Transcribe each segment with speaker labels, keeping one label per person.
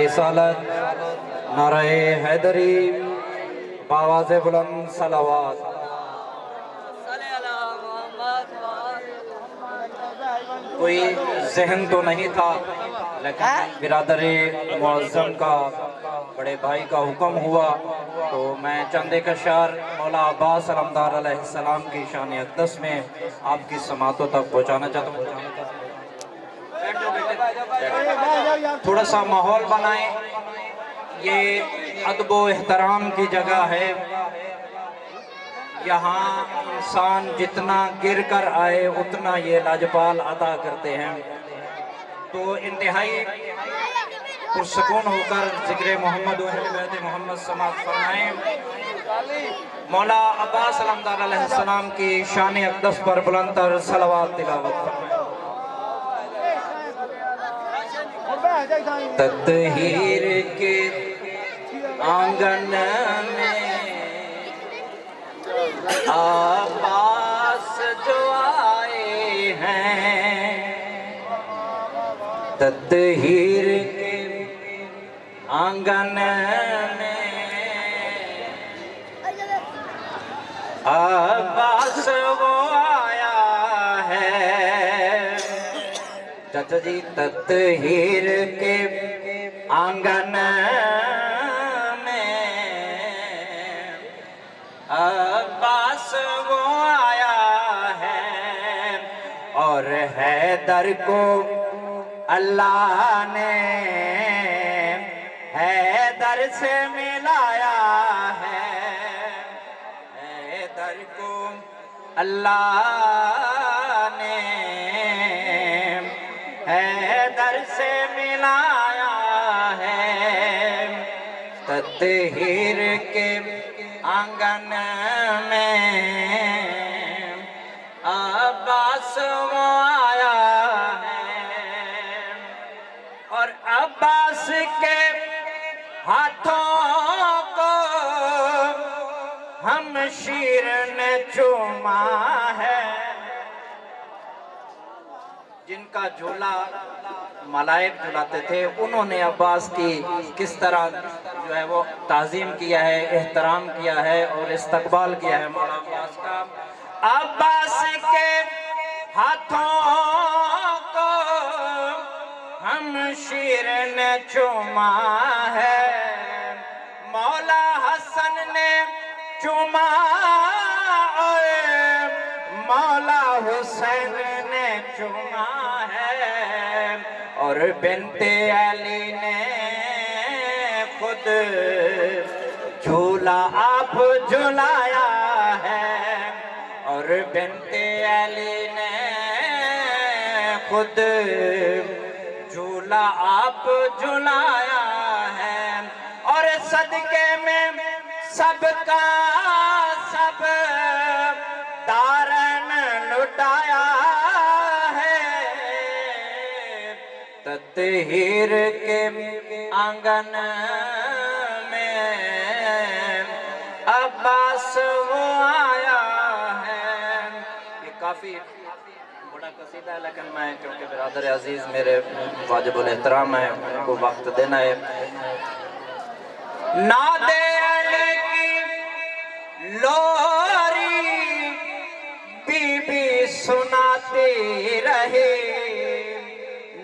Speaker 1: رسالت، نعرہ حیدری، بآواز بلند صلوات۔ کوئی ذہن تو نہیں تھا، لیکن برادر معظم کا، بڑے بھائی کا حکم ہوا تو میں چند ایک اشعار مولا عباس علمدار علیہ السلام کی شان اقدس میں آپ کی سماعتوں تک پہنچانا چاہتا ہوں۔ تھوڑا سا ماحول بنائیں، یہ ادب و احترام کی جگہ ہے، یہاں انسان جتنا گر کر آئے اتنا یہ لاجپال عطا کرتے ہیں، تو انتہائی پرسکون ہو کر ذکر محمد و اہل بیت محمد سماعت فرمائیں۔ مولا عباس علمدار علیہ السلام کی شان اقدس پر بلند تر صلوات تلاوت فرمائیں۔ تطہیر کے آنگن میں عباس جو آئے ہیں، تطہیر کے آنگن میں عباس وہ آیا ہے، چچا جی تطہیر کے آنگن میں عباس وہ آیا ہے، اور حیدر کو اللہ نے حیدر سے ملایا ہے، حیدر کو اللہ نے حیدر سے ملایا ہے، تطہیر کے آنگن میں عباس وہ آیا ہے، اور عباس کے ہاتھوں کو ہمشیر نے چوما ہے، جن کا جھولا ملائک جھلاتے تھے انہوں نے عباس کی کس طرح جو ہے وہ تعظیم کیا ہے، احترام کیا ہے اور استقبال کیا ہے مولا عباس کا۔ عباس کے ہاتھوں کو ہمشیر نے چوما ہے، مولا حسن نے چوما اور مولا حسین نے چوما ہے، اور بنت علی نے خود جھولا آپ جھلایا ہے، اور بنت علی نے خود جھولا آپ جھلایا ہے، اور صدقے میں سب کا سب دارن لٹایا ہے، تطہیر کے آنگن میں عباس وہ آیا ہے۔ یہ کافی بڑا قصیدہ ہے، لیکن میں کیونکہ برادر عزیز میرے واجب الاحترام ہے، ان کو وقت دینا ہے۔ ناد علی کی لوری بی بی سناتی رہی،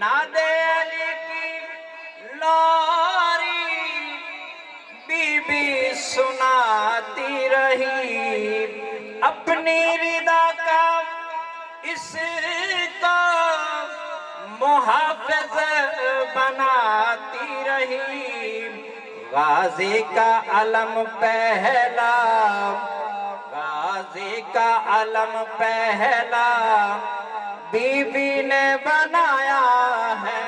Speaker 1: ناد علی کی لوری بی بی سناتی رہی، اپنی رضا کا اس کو محافظ بناتی رہی، غازی کا علم پہلا، غازی کا علم پہلا بی بی نے بنایا ہے،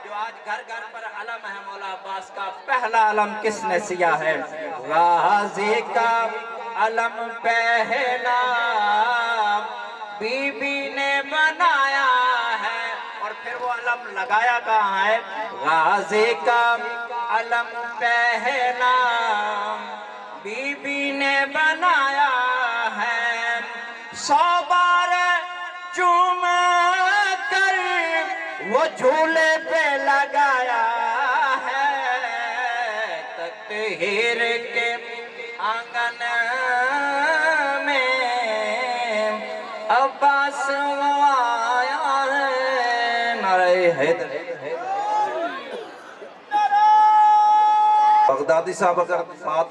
Speaker 1: جو آج گھر گھر پر علم ہے مولا عباس کا، پہلا علم کس نے سیا ہے؟ غازی کا علم پہلا بی بی نے بنایا ہے، اور پھر وہ علم لگایا کہاں ہے؟ غازی کا علم پہلا بی بی نے بنایا ہے، 100 بار چوم کر وہ جھولے پہ لگایا ہے، ہیر کے آنگن میں عباس آیا ہے۔ نعرہ حیدر۔
Speaker 2: بغدادی صاحب اگر بات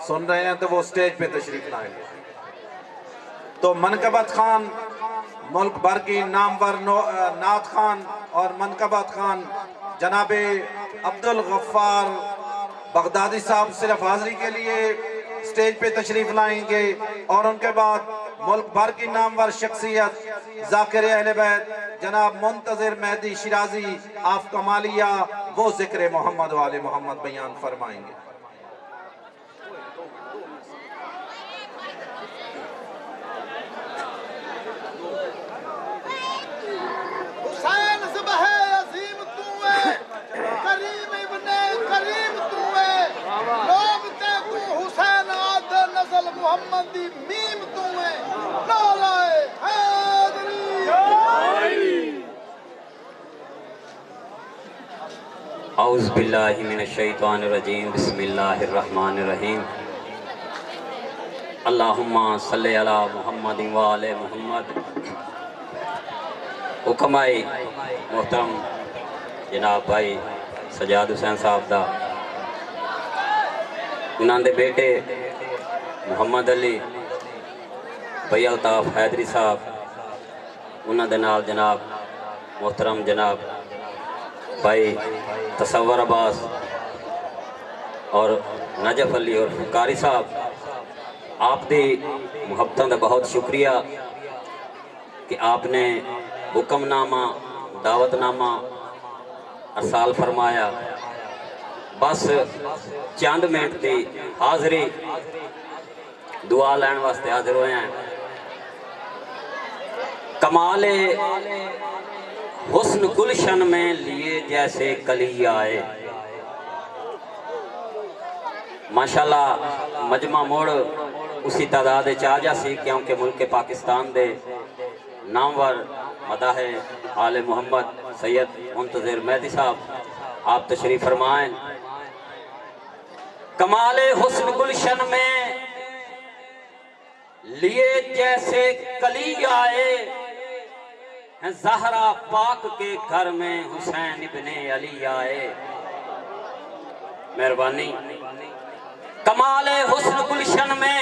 Speaker 2: سن رہے ہیں تو وہ سٹیج پہ تشریف لائیں گے۔ تو منقبت خان ملک بھر کی نامور نعت خان اور منقبت خان جناب عبدالغفار بغدادی صاحب صرف حاضری کے لیے سٹیج پہ تشریف لائیں گے، اور ان کے بعد ملک بھر کی نامور شخصیت ذاکر اہل بیت جناب منتظر مہدی شیرازی آف کمالیہ وہ ذکر محمد و آل محمد بیان فرمائیں گے۔
Speaker 3: حسین ذبح عظیم تو ہے، کریم ابن کریم تو ہے، لوگ تے تو حسین عاد نزل محمد دی میم تو ہے، نعرہ حیدری۔
Speaker 4: اعوذ باللہ من الشیطان الرجیم، بسم اللہ الرحمن الرحیم۔ اللہم صلی علی محمد و آل محمد۔ حکمائی محترم جناب بھائی سجاد حسین صاحب دا، انہاں دے بیٹے محمد علی بھائی الطاف حیدری صاحب، انہاں دے نال جناب محترم جناب بھائی تصور عباس اور نجف علی اور قاری صاحب، آپ دی محبتاں دا بہت شکریہ کہ آپ نے حکم نامہ دعوت نامہ ارسال فرمایا۔ بس چند منٹ دی حاضری دعا لین واسطے حاضر ہوئے ہیں۔ کمال حسن گلشن میں لیے جیسے کلی آئے۔ ماشاءاللہ مجمع موڑ اسی تعداد چاجا سی، کیونکہ ملک پاکستان دے نامور مداح آل محمد سید منتظر مہدی صاحب آپ تشریف فرمائیں۔ کمال حسن گلشن میں لیے جیسے کلی آئے، زہرا پاک کے گھر میں حسین ابن علی آئے۔ مہربانی۔ کمال حسن گلشن میں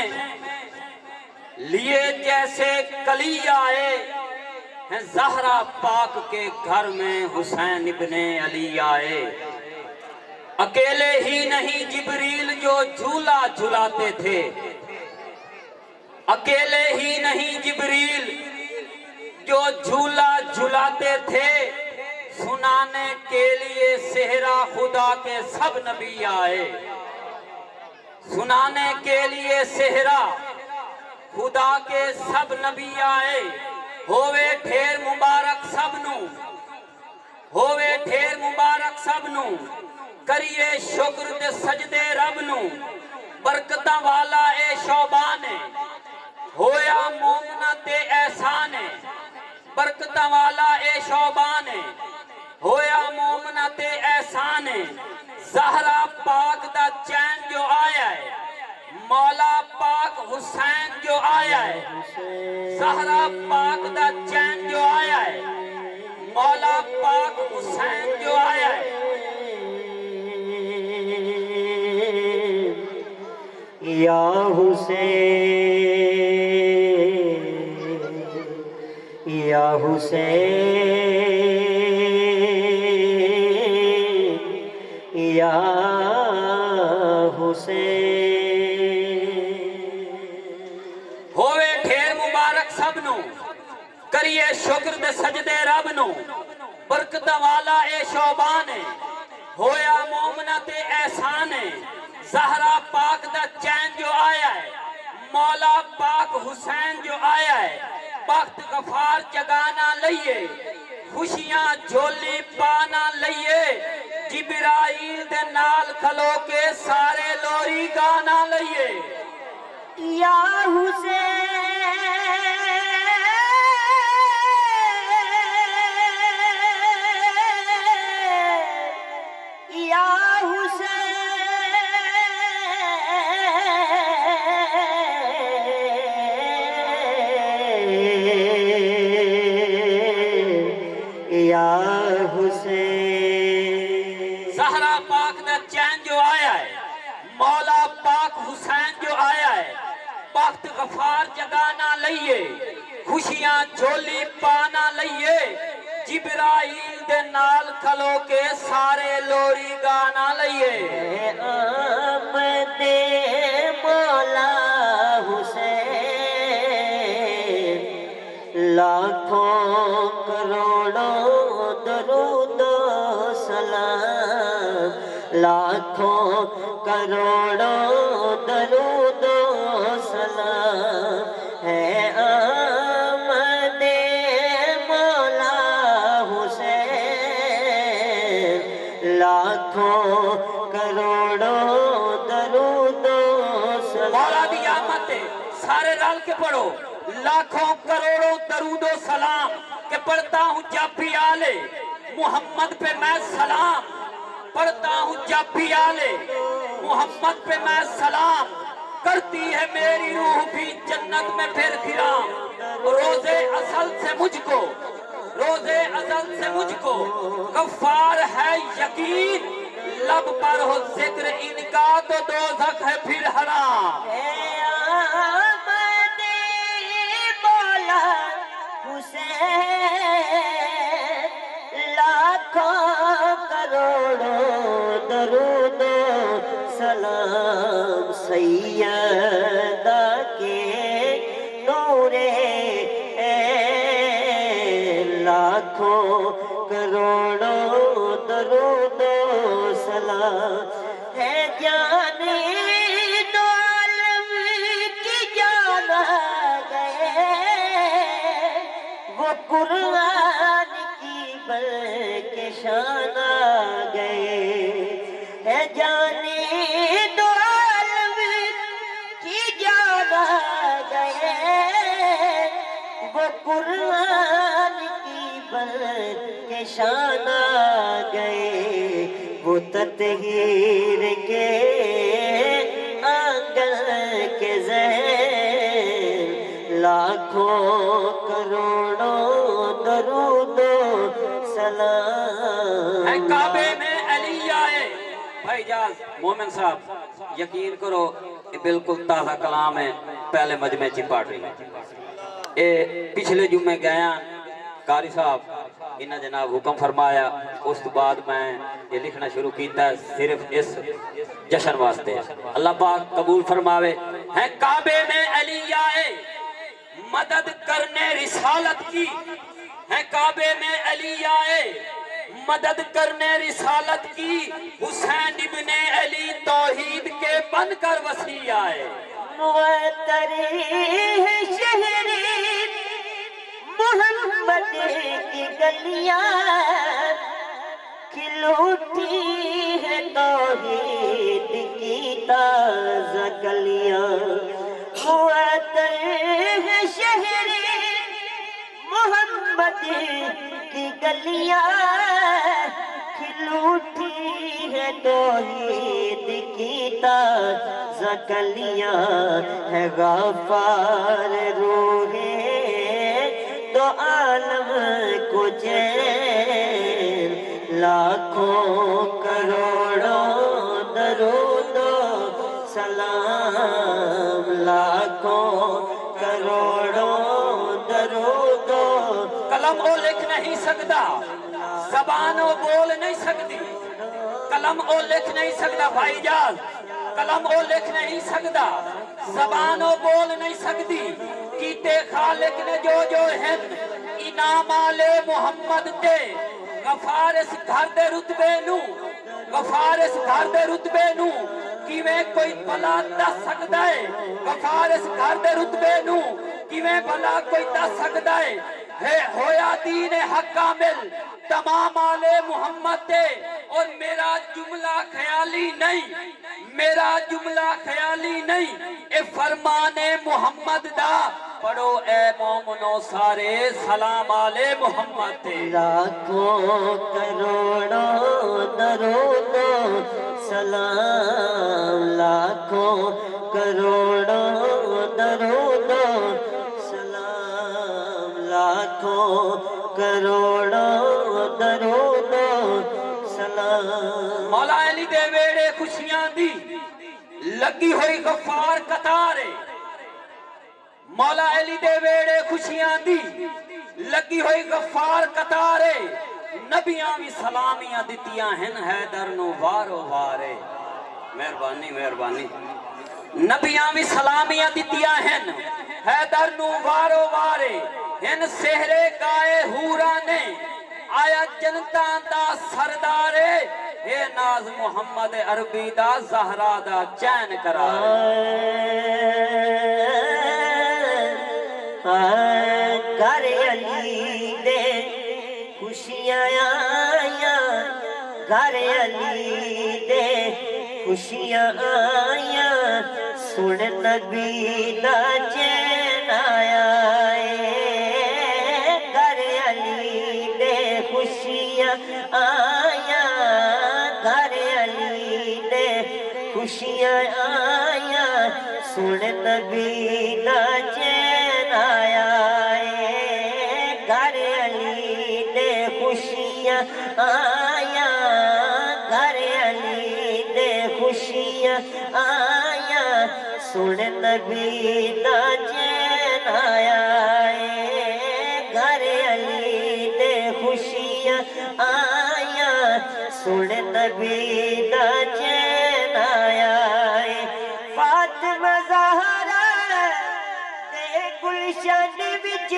Speaker 4: لیے جیسے کلی آئے، زہرا پاک کے گھر میں حسین ابن علی آئے۔ اکیلے ہی نہیں جبریل جو جھولا جھلاتے تھے، اکیلے ہی نہیں جبریل جو جھولا جھلاتے تھے، سنانے کے لیے صحرا خدا کے سب نبی آئے۔ سنانے کے لیے صحرا خدا کے سب نبی آئے۔ ہووے ڈھیر مبارک سب نو، ہووے ڈھیر مبارک سب نو، کریے شکر دے سجدے رب نو۔ برکتاں والا اے شعبانے، ہویا مومنہ تے احسانے۔ برکتاں والا اے شعبانے، ہویا مومنہ تے احسانے۔ زہرا پاک دا چین جو آیا ہے، مولا پاک حسین جو آیا ہے۔ زہرا پاک دا چین جو آیا ہے، مولا پاک حسین جو آیا ہے۔
Speaker 5: یا حسین یا حسین یا حسین۔
Speaker 4: ہووے ڈھیر مبارک سب نو، کریے شکر دے سجدے رب نو۔ برکتاں والا اے شعبانے، ہویا مومنہ تے احسانے۔ زہرا پاک دا چین جو آیا ہے، مولا پاک حسین جو آیا ہے۔ بخت غفار جگانا لئیے، خوشیاں جھولی پانا لئیے۔ جبرائیل دے نال کھلو کے سارے لوری گانا لئیے۔
Speaker 5: یا حسین یا حسین
Speaker 4: زہرا پاک دا چین جو آیا ہے، مولا پاک حسین جو آیا ہے، وقت غفار جگانا لئیے، خوشیاں جھولی پانا لئیے، جبرائیل دے نال کھلو کے سارے لوری گانا لئیے۔
Speaker 5: آمد مولا حسین، لاکھوں کروڑوں درود و سلام، لاکھوں کروڑوں درود و سلام ہے آمد مولا حسین، لاکھوں کروڑوں درود و سلام۔
Speaker 4: مولا دی آمد ہے، سارے رل کے پڑھو، لاکھوں کروڑوں درود و سلام، کہ پڑھتا ہوں جب بھی آلے محمد پہ میں سلام، پڑھتا ہوں جب بھی آلے محمد پہ میں سلام، کرتی ہے میری روح بھی جنت میں پھر پھرام، روزے ازل سے مجھ کو، روزے ازل سے مجھ کو غفار ہے یقین، لب پر ہو ذکر ان کا تو دوزخ ہے پھر حرام۔
Speaker 5: آمد مولا حسین، لاکھوں کروڑوں درود و سلام، سیدہ کے نور عین، لاکھوں کروڑوں درود و سلام ہے جانے دو عالم کی جان گئے، وہ قرآن کی بلکہ شان گئے، ہے جانے دو عالم کی جان گئے، وہ قرآن کی بلکہ شان گئے، وہ تطہیر کے آنگن کے زین، لاکھوں کروڑوں درود و سلام۔
Speaker 4: ہے کعبے میں علی آئے، بھائی جاز مومن صاحب یقین کرو یہ بالکل تازہ کلام ہے، پہلے مجمع چی پاڑ رہی ہے، پچھلے جمعے گیا قاری صاحب انہاں جناب حکم فرمایا، اس تو بعد میں یہ لکھنا شروع کیتا ہے صرف اس جشن واسطے، اللہ پاک قبول فرماوے۔ ہے کعبے میں علی آئے مدد کرنے رسالت کی، ہے کعبے میں علی آئے مدد کرنے رسالت کی، حسین ابن علی توحید کے بن کر وسیع آئے۔
Speaker 5: معطر ہے شہر محمد کی گلیاں، کھل اٹھی ہے توحید کی تازہ کلیاں، معطر ہے شہر محمد کی گلیاں، کھل اٹھی ہے توحید کی تازہ کلیاں، ہے غفار روح دو عالم کو چین، لاکھوں کروڑوں درود و سلام، لاکھوں کروڑوں درود و
Speaker 4: قلم او لکھ نہیں سکتا، زبان او بول نہیں سکتی، قلم او لکھ نہیں سکتا بھائی جاز، قلم او لکھ نہیں سکتا، زبان او بول نہیں سکتی، کیتے خالق نے جو ہیں انعام آلے محمد تے، غفار اس گھر دے رتبے نو، غفار اس گھر دے رتبے نو کیویں کوئی بلا دس سکتا ہے، غفار اس گھر دے رتبے نو کیویں بلا کوئی دس سکتا ہے، ہویا دین حق کامل تمام آلے محمد تے، اور میرا جملہ خیالی نہیں، میرا جملہ خیالی نہیں، اے فرمان محمد دا، پڑھو اے مومنو سارے سلام آلے محمد تے۔
Speaker 5: لاکھوں کروڑوں درود و سلام، لاکھوں کروڑوں درود و سلام، لاکھوں کروڑوں درود و سلام۔
Speaker 4: مولا علی دے ویڑے خوشیاں دی لگی ہوئی غفار قطارے مولا علی دے ویڑے خوشیاں دی لگی ہوئی غفار قطارے نبیاں بھی سلامیاں دیتیاں ہن حیدر نو وارو وارے مہربانی مہربانی نبیاں بھی سلامیاں دیتیاں ہن حیدر نو وارو وارے ہن سہرے گائے ہورا نے آیا جنتاں دا سردارے اے ناز محمد عربی دا زہرا دا چین کرارے
Speaker 5: گھر علی دے خوشیاں آیا گھر علی دے خوشیاں آیا سن نبی دا چین آیا گھر علی دے خوشیاں آیا گھر علی دے خوشیاں آیا سن نبی دا چین آیا گھر علی دے خوشیاں آیا گھر علی دے خوشیاں آیا سن نبی دا چین آیا گھر علی دے خوشیاں آیا سن نبی دا چین آیا فاطمہ زہرا دے گلشن وچ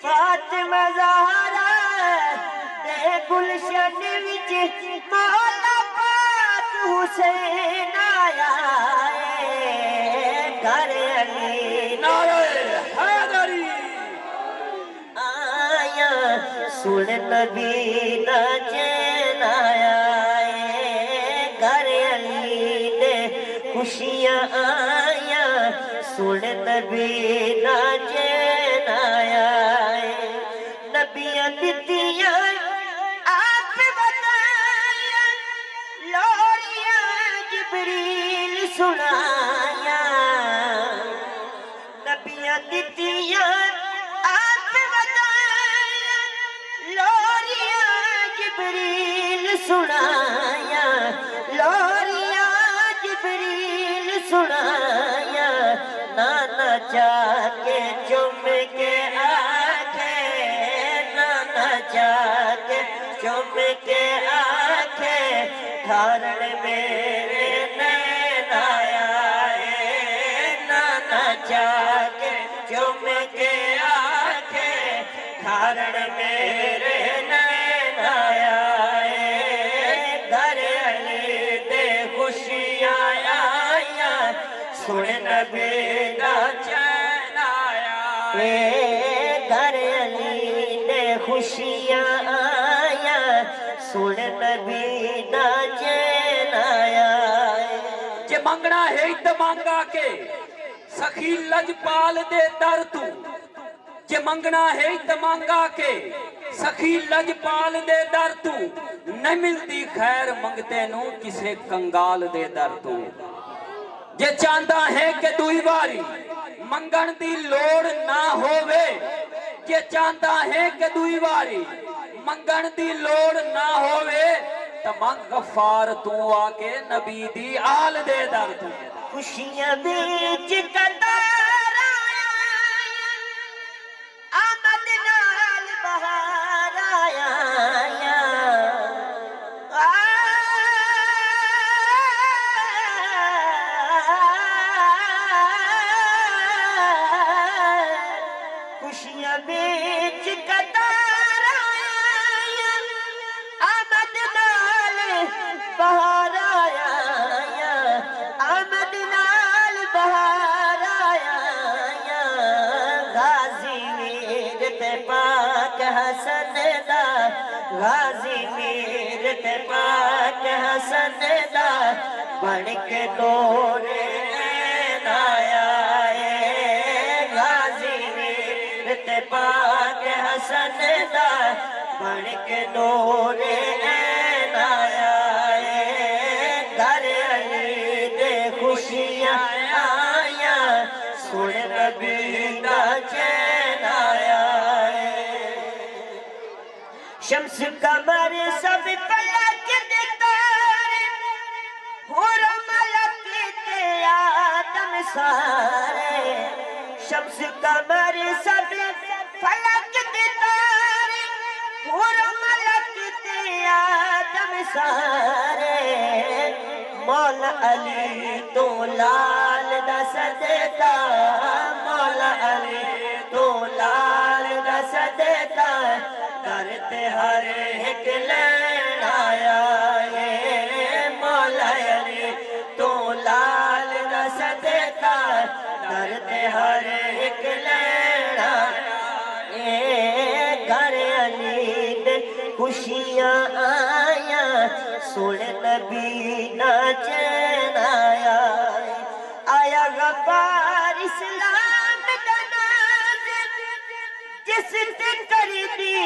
Speaker 5: فاطمہ زہرا دے گلشن وچ مولا پاک حسین آیا گھر علی
Speaker 4: نعرہ حیدری
Speaker 5: آیا سن نبی دا چین آیا گھر علی دے خوشیاں آیا سن نبی دا چین آیا نبیاں دتیاں آپ بتایا لوریاں جبریل سنایا نبیاں دتیاں آپ بتایا لوریاں جبریل سنایا لوریاں جبریل سنایا نانا چاہ کے چم کے آکھے نانا چاہ کے چم کے آکھے دھارن میرے نین آیا نانا چاہ کے چم کے آکھے دھارن میرے نین آیا گھر علی دے خوشیاں آیا سن نبی دا چین آیا گھر علی دے خوشیاں آیا سن نبی دا چین آیا
Speaker 4: جے منگنا ہے تے مانگا کے سخی لجپال دے در تو جے منگنا ہے تے مانگا کے سخی لجپال دے در تو نہ ملتی خیر منگتے نو کسے کنگال دے در تو جے چاندہ ہے کہ دوئی باری منگن دی لوڑ نہ ہووے جے چاندہ ہے کہ دوئی باری منگن دی لوڑ نہ ہووے تا منگ غفار تو آکے نبی دی آل دے در تو
Speaker 5: خوشیاں بیچ قطار آیا آمد نال بہار آیا خوشیاں بیچ قطار آیا آمد نال بہار آیا آمد نال بہار آیا غازی میر تے پاک حسن دا غازی میر تے پاک حسن دا بن کے نور عین آیا غازی میر تے پاک حسن دا بن کے نور عین آیا گھر علی دے خوشیاں آیا سن نبی دا چین آیا شمس قمر سب فلک دے تارے سارے شمس قمر سب فلک دی تارے پورا ملک تے آدم سارے مولا علی تو لال دا صدقہ مولا علی تو لال دا صدقہ کرتے ہر ایک لین آیا ہے مولا علی تو لال دا صدقہ کرتے ہر ایک لین آیا ہے گھر علی دے خوشیاں آیا سن نبی نا چین آیا آیا غفار اسلام دا نازل جس تے کری دی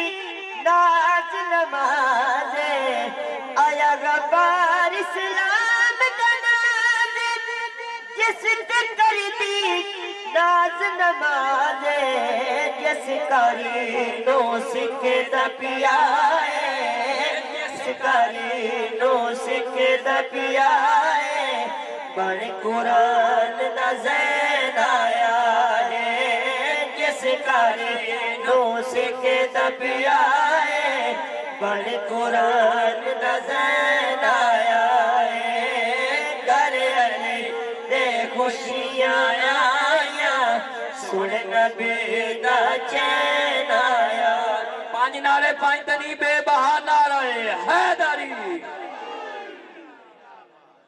Speaker 5: ناز نماز آیا غفار اسلام دا نازل جس تے کری دی ناز نماز جس کری نو سکھ دا پیا جس کری نو سکھ دا پیا بڑ قرآن دا زین آیا ہے جس کری نو سکھ دا پیا بڑ قرآن دا زین آیا ہے گھر علی دے خوشیاں آیا سن نبی دا چین آیا
Speaker 4: پانچ نعرے پانچ تنی بے بہا نعرے حیدری